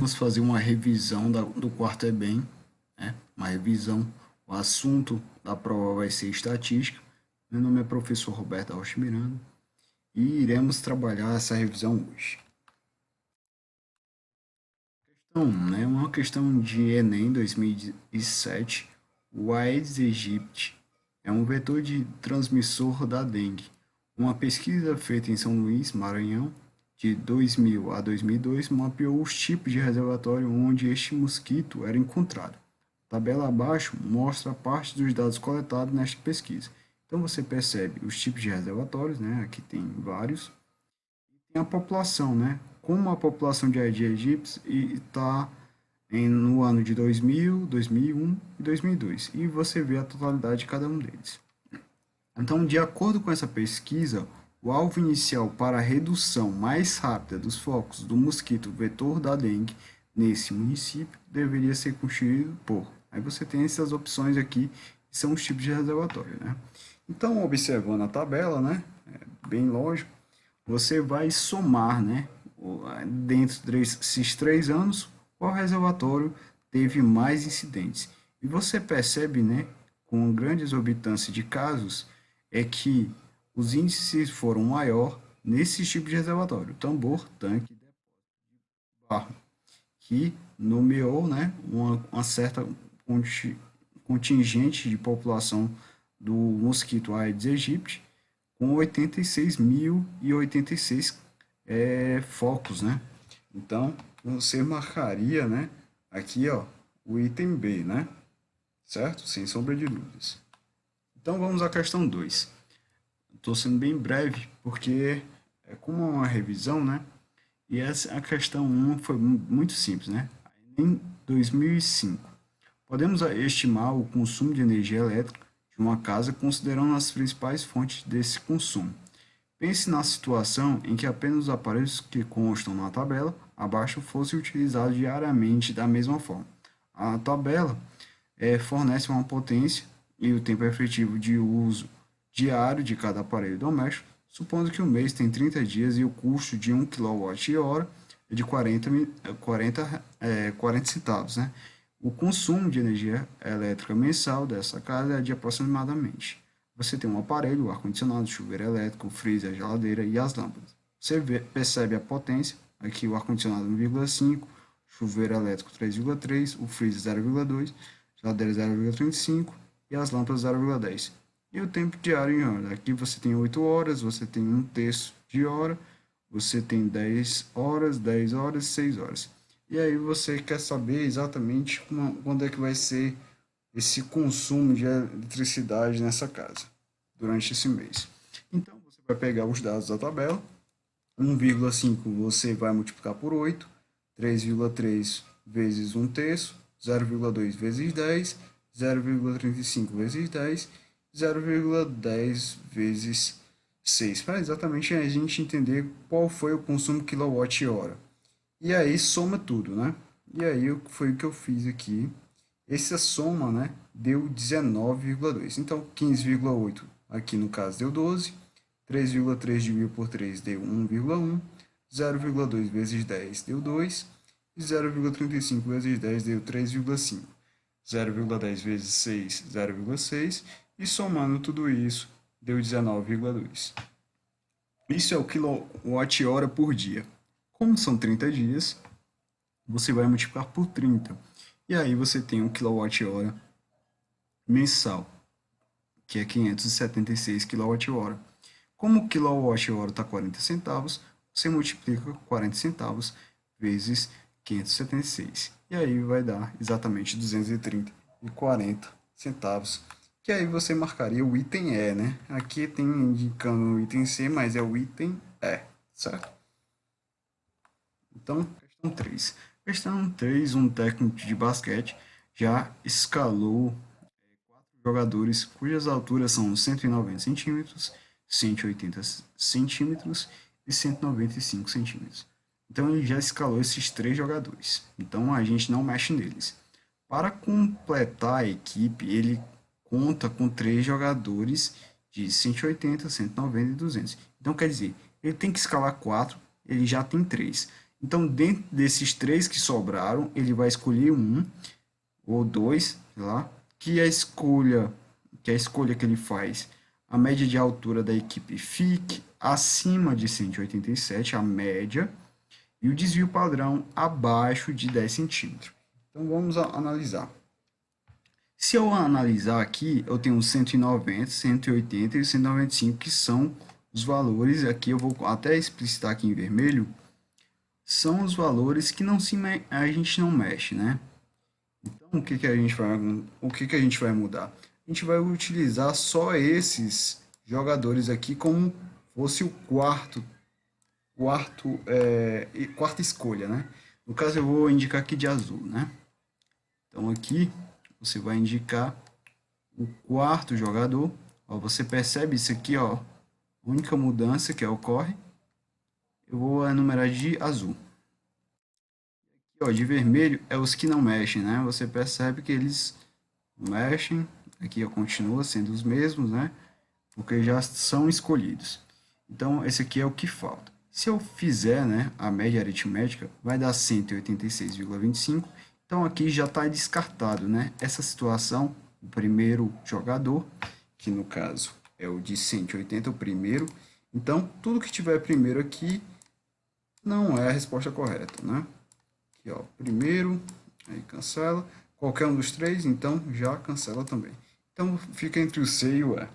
vamos fazer uma revisão do quarto EBEM, né? Uma revisão. O assunto da prova vai ser estatística. Meu nome é professor Roberto Rocha Miranda e iremos trabalhar essa revisão hoje. Então, né, uma questão de Enem 2007, o Aedes aegypti é um vetor de transmissor da dengue. Uma pesquisa feita em São Luís, Maranhão, de 2000 a 2002, mapeou os tipos de reservatório onde este mosquito era encontrado. A tabela abaixo mostra parte dos dados coletados nesta pesquisa. Então você percebe os tipos de reservatórios, né? Aqui tem vários. Tem a população, né? Como a população de Aedes aegypti está no ano de 2000, 2001 e 2002. E você vê a totalidade de cada um deles. Então, de acordo com essa pesquisa, o alvo inicial para a redução mais rápida dos focos do mosquito vetor da dengue nesse município deveria ser constituído por. Aí você tem essas opções aqui, que são os tipos de reservatório, né? Então, observando a tabela, né? É bem lógico, você vai somar, né? Dentro desses 3 anos, qual reservatório teve mais incidentes. E você percebe, né? Com grande exorbitância de casos, é que os índices foram maior nesse tipo de reservatório, tambor, tanque, depósito, barro, que nomeou, né, uma certa contingente de população do mosquito Aedes aegypti com 86.086 focos, né? Então, você marcaria, né, aqui, ó, o item B, né? Certo? Sem sombra de dúvidas. Então, vamos à questão 2. Estou sendo bem breve, porque é como uma revisão, né? E essa, a questão 1 foi muito simples, né? Em 2005, podemos estimar o consumo de energia elétrica de uma casa considerando as principais fontes desse consumo. Pense na situação em que apenas os aparelhos que constam na tabela abaixo fossem utilizados diariamente da mesma forma. A tabela fornece uma potência e o tempo efetivo de uso diário de cada aparelho doméstico, supondo que o mês tem 30 dias e o custo de 1 kWh é de 40 centavos, né? O consumo de energia elétrica mensal dessa casa é de aproximadamente. Você tem um aparelho, o ar-condicionado, o chuveiro elétrico, o freezer, a geladeira e as lâmpadas. Você percebe a potência, aqui o ar-condicionado 1,5, chuveiro elétrico 3,3, o freezer 0,2, geladeira 0,35 e as lâmpadas 0,10. E o tempo diário em hora. Aqui você tem 8 horas, você tem 1/3 de hora, você tem 10 horas, 10 horas, 6 horas. E aí você quer saber exatamente quando é que vai ser esse consumo de eletricidade nessa casa durante esse mês. Então você vai pegar os dados da tabela, 1,5 você vai multiplicar por 8, 3,3 vezes 1/3, 0,2 vezes 10, 0,35 vezes 10, 0,10 vezes 6, para exatamente a gente entender qual foi o consumo quilowatt-hora. E aí soma tudo, né? E aí foi o que eu fiz aqui. Essa soma, né, deu 19,2. Então 15,8 aqui no caso deu 12. 3,3 dividido por 3 deu 1,1. 0,2 vezes 10 deu 2. E 0,35 vezes 10 deu 3,5. 0,10 vezes 6, 0,6. E somando tudo isso, deu 19,2. Isso é o quilowatt-hora por dia. Como são 30 dias, você vai multiplicar por 30. E aí você tem um quilowatt-hora mensal, que é 576 kWh. Como o quilowatt-hora está 40 centavos, você multiplica 40 centavos vezes 576. E aí vai dar exatamente 230 e 40 centavos. Que aí você marcaria o item E, né? Aqui tem indicando o item C, mas é o item E, certo? Então, questão 3. Questão 3, um técnico de basquete já escalou 4 jogadores cujas alturas são 190 centímetros, 180 centímetros e 195 centímetros. Então, ele já escalou esses 3 jogadores. Então, a gente não mexe neles. Para completar a equipe, ele conta com 3 jogadores de 180, 190 e 200. Então, quer dizer, ele tem que escalar 4, ele já tem 3. Então, dentro desses três que sobraram, ele vai escolher um ou dois, sei lá, que a escolha que ele faz, a média de altura da equipe fique acima de 187, a média, e o desvio padrão abaixo de 10 centímetros. Então, vamos analisar. Se eu analisar aqui, eu tenho 190, 180 e 195, que são os valores, aqui eu vou até explicitar aqui em vermelho, são os valores que a gente não mexe, né? Então, o que que a gente vai mudar? A gente vai utilizar só esses jogadores aqui como fosse o quarta escolha, né? No caso, eu vou indicar aqui de azul, né? Então, aqui você vai indicar o quarto jogador. Ó, você percebe isso aqui, ó, a única mudança que ocorre, eu vou enumerar de azul. Ó, de vermelho é os que não mexem, né? Você percebe que eles mexem, aqui ó, continua sendo os mesmos, né? Porque já são escolhidos. Então, esse aqui é o que falta. Se eu fizer, né, a média aritmética, vai dar 186,25. Então, aqui já está descartado, né? Essa situação, o primeiro jogador, que no caso é o de 180, o primeiro. Então, tudo que tiver primeiro aqui não é a resposta correta, né? Aqui, ó, primeiro, aí cancela. Qualquer um dos três, então já cancela também. Então, fica entre o C e o E.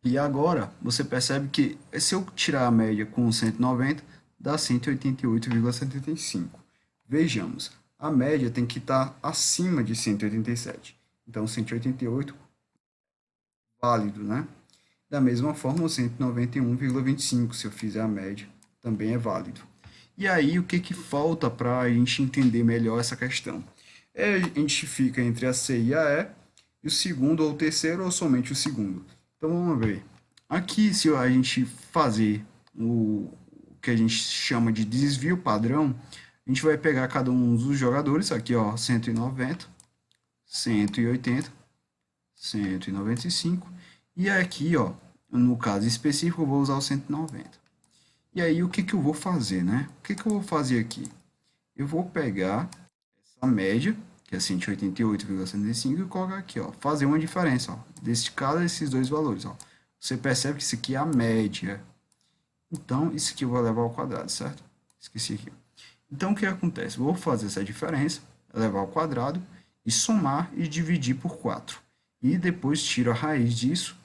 E agora, você percebe que se eu tirar a média com 190, dá 188,75. Vejamos, a média tem que estar acima de 187. Então, 188, válido, né? Da mesma forma, o 191,25, se eu fizer a média, também é válido. E aí, o que que falta para a gente entender melhor essa questão? A gente fica entre a C e a E, e o segundo ou o terceiro, ou somente o segundo. Então, vamos ver. Aqui, se a gente fazer o que a gente chama de desvio padrão, a gente vai pegar cada um dos jogadores, aqui, ó, 190, 180, 195, e aqui, ó, no caso específico, eu vou usar o 190. E aí, o que que eu vou fazer, né? O que que eu vou fazer aqui? Eu vou pegar essa média, que é 188,75, e colocar aqui, ó, fazer uma diferença, ó, desse cada desses dois valores, ó. Você percebe que isso aqui é a média. Então, isso aqui eu vou levar ao quadrado, certo? Esqueci aqui. Então, o que acontece? Vou fazer essa diferença, levar ao quadrado, e somar e dividir por 4. E depois tiro a raiz disso.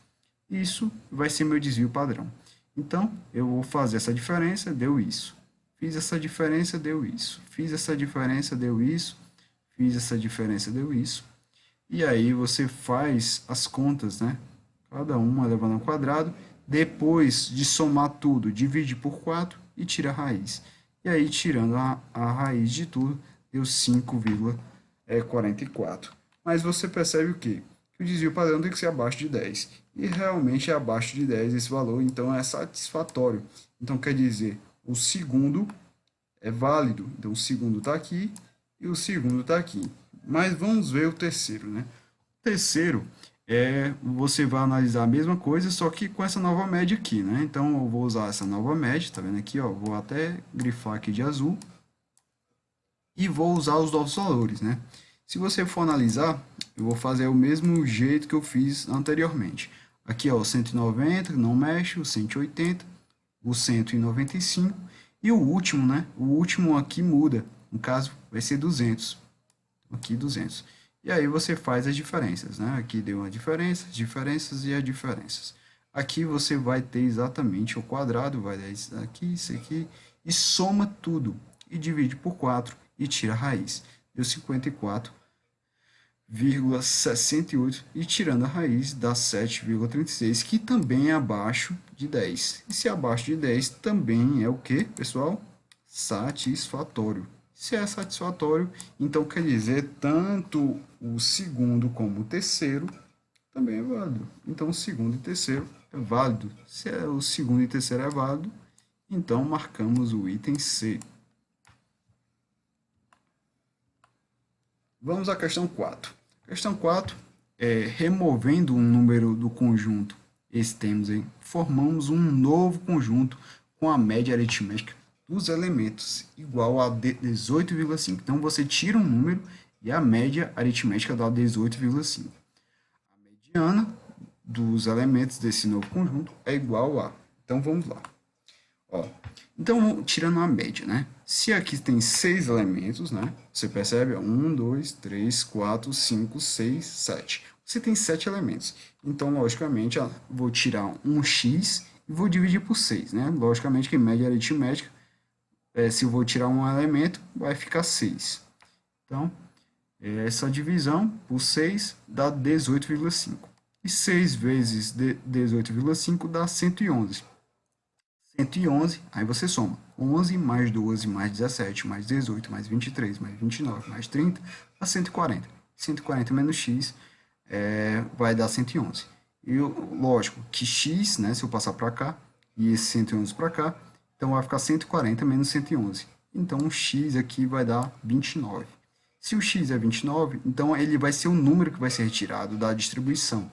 Isso vai ser meu desvio padrão. Então, eu vou fazer essa diferença, deu isso. Fiz essa diferença, deu isso. Fiz essa diferença, deu isso. Fiz essa diferença, deu isso. E aí você faz as contas, né? Cada uma levando ao quadrado. Depois de somar tudo, divide por 4 e tira a raiz. E aí, tirando a raiz de tudo, deu 5,44. Mas você percebe o quê? Que o desvio padrão tem que ser abaixo de 10. E realmente é abaixo de 10 esse valor, então é satisfatório. Então, quer dizer, o segundo é válido. Então, o segundo está aqui e o segundo está aqui. Mas vamos ver o terceiro, né? O terceiro você vai analisar a mesma coisa, só que com essa nova média aqui, né? Então, eu vou usar essa nova média, tá vendo aqui, ó? Vou até grifar aqui de azul e vou usar os novos valores, né? Se você for analisar, eu vou fazer o mesmo jeito que eu fiz anteriormente. Aqui, ó, o 190, não mexe, o 180, o 195 e o último, né? O último aqui muda, no caso vai ser 200. Aqui 200. E aí você faz as diferenças, né? Aqui deu uma diferença, diferenças e as diferenças. Aqui você vai ter exatamente o quadrado, vai dar isso aqui, e soma tudo. E divide por 4 e tira a raiz. Deu 54,68 e tirando a raiz dá 7,36, que também é abaixo de 10. E se é abaixo de 10 também é o que, pessoal? Satisfatório. Se é satisfatório, então quer dizer tanto o segundo como o terceiro também é válido. Então o segundo e terceiro é válido. Se o segundo e terceiro é válido, então marcamos o item C. Vamos à questão 4. Questão 4 é removendo um número do conjunto. Esse temos aí, formamos um novo conjunto com a média aritmética dos elementos igual a 18,5. Então, você tira um número e a média aritmética dá 18,5. A mediana dos elementos desse novo conjunto é igual a... Então, vamos lá. Ó, então, tirando a média, né? Se aqui tem 6 elementos, né? Você percebe? 1, 2, 3, 4, 5, 6, 7. Você tem 7 elementos. Então, logicamente, vou tirar um x e vou dividir por 6, né? Logicamente que em média aritmética, se eu vou tirar um elemento, vai ficar 6. Então, essa divisão por 6 dá 18,5. E 6 vezes 18,5 dá 111. 111, aí você soma 11 mais 12 mais 17 mais 18 mais 23 mais 29 mais 30 dá 140. 140 menos x vai dar 111. E lógico que x, né, se eu passar para cá e esse 111 para cá, então vai ficar 140 menos 111. Então o x aqui vai dar 29. Se o x é 29, então ele vai ser o número que vai ser retirado da distribuição.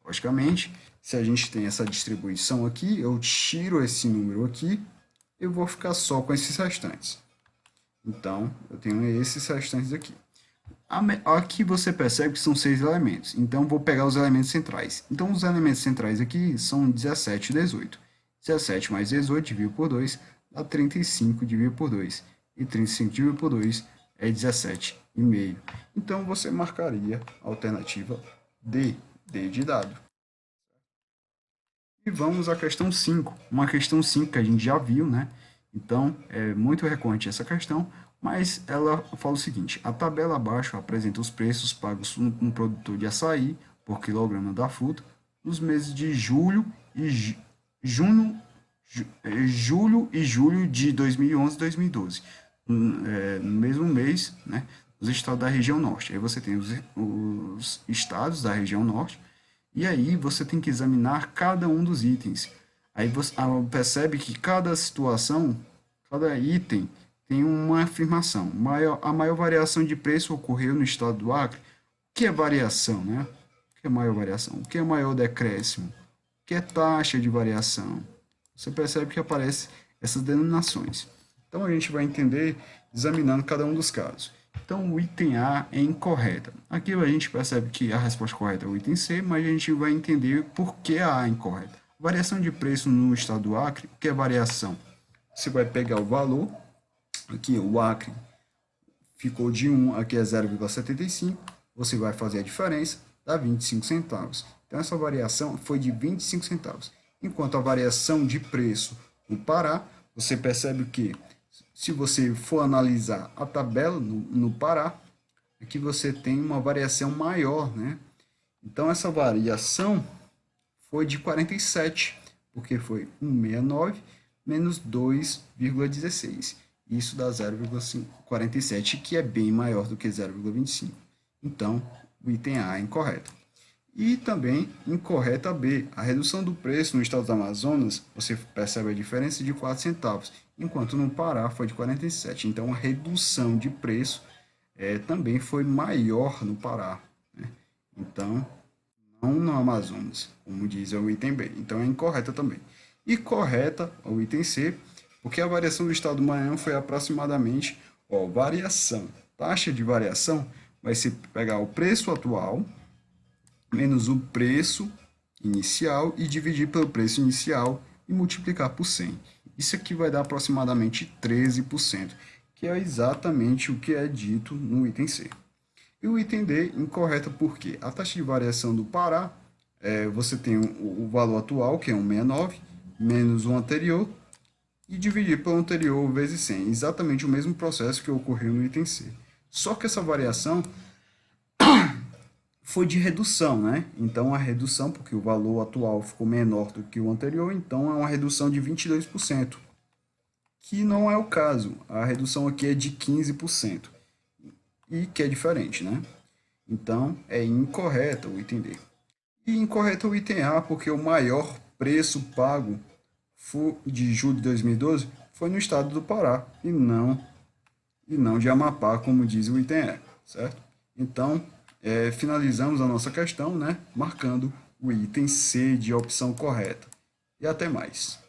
Logicamente, se a gente tem essa distribuição aqui, eu tiro esse número aqui, eu vou ficar só com esses restantes. Então, eu tenho esses restantes aqui. Aqui você percebe que são 6 elementos. Então, vou pegar os elementos centrais. Então, os elementos centrais aqui são 17 e 18. 17 mais 18 dividido por 2 dá 35 dividido por 2. E 35 dividido por 2 é 17,5. Então, você marcaria a alternativa D de dado. E vamos à questão 5. Uma questão 5 que a gente já viu, né? Então, é muito recorrente essa questão, mas ela fala o seguinte: a tabela abaixo apresenta os preços pagos no produtor de açaí por quilograma da fruta nos meses de julho e julho de 2011 e 2012. No mesmo mês, né, os estados da região norte. Aí você tem os estados da região norte, e aí você tem que examinar cada um dos itens. Aí você percebe que cada situação, cada item tem uma afirmação. A maior variação de preço ocorreu no estado do Acre. O que é variação, né? O que é maior variação? O que é maior decréscimo? O que é taxa de variação? Você percebe que aparecem essas denominações. Então a gente vai entender examinando cada um dos casos. Então o item A é incorreta. Aqui a gente percebe que a resposta correta é o item C, mas a gente vai entender por que a A é incorreta. Variação de preço no estado do Acre, o que é variação? Você vai pegar o valor, aqui o Acre ficou de 1, aqui é 0,75, você vai fazer a diferença, dá 25 centavos. Então essa variação foi de 25 centavos. Enquanto a variação de preço no Pará, você percebe que, se você for analisar a tabela no Pará, aqui você tem uma variação maior, né? Então essa variação foi de 47, porque foi 169 menos 2,16. Isso dá 0,47, que é bem maior do que 0,25. Então, o item A é incorreto. E também incorreta B. A redução do preço no estado do Amazonas, você percebe a diferença de 4 centavos, enquanto no Pará foi de 47. Então, a redução de preço também foi maior no Pará, né? Então, não no Amazonas, como diz o item B. Então, é incorreta também. E correta o item C, porque a variação do estado do Maranhão foi aproximadamente, variação. Taxa de variação vai ser pegar o preço atual menos o preço inicial e dividir pelo preço inicial e multiplicar por 100. Isso aqui vai dar aproximadamente 13%, que é exatamente o que é dito no item C. E o item D, incorreta porque a taxa de variação do Pará, você tem o valor atual, que é 169, menos o anterior, e dividir pelo anterior vezes 100. Exatamente o mesmo processo que ocorreu no item C. Só que essa variação foi de redução, né? Então, a redução, porque o valor atual ficou menor do que o anterior, então é uma redução de 22%, que não é o caso. A redução aqui é de 15%, e que é diferente, né? Então, é incorreta o item D. E incorreto o item A, porque o maior preço pago de julho de 2012 foi no estado do Pará, e não de Amapá, como diz o item E, certo? Então, finalizamos a nossa questão, né, marcando o item C de opção correta. E até mais.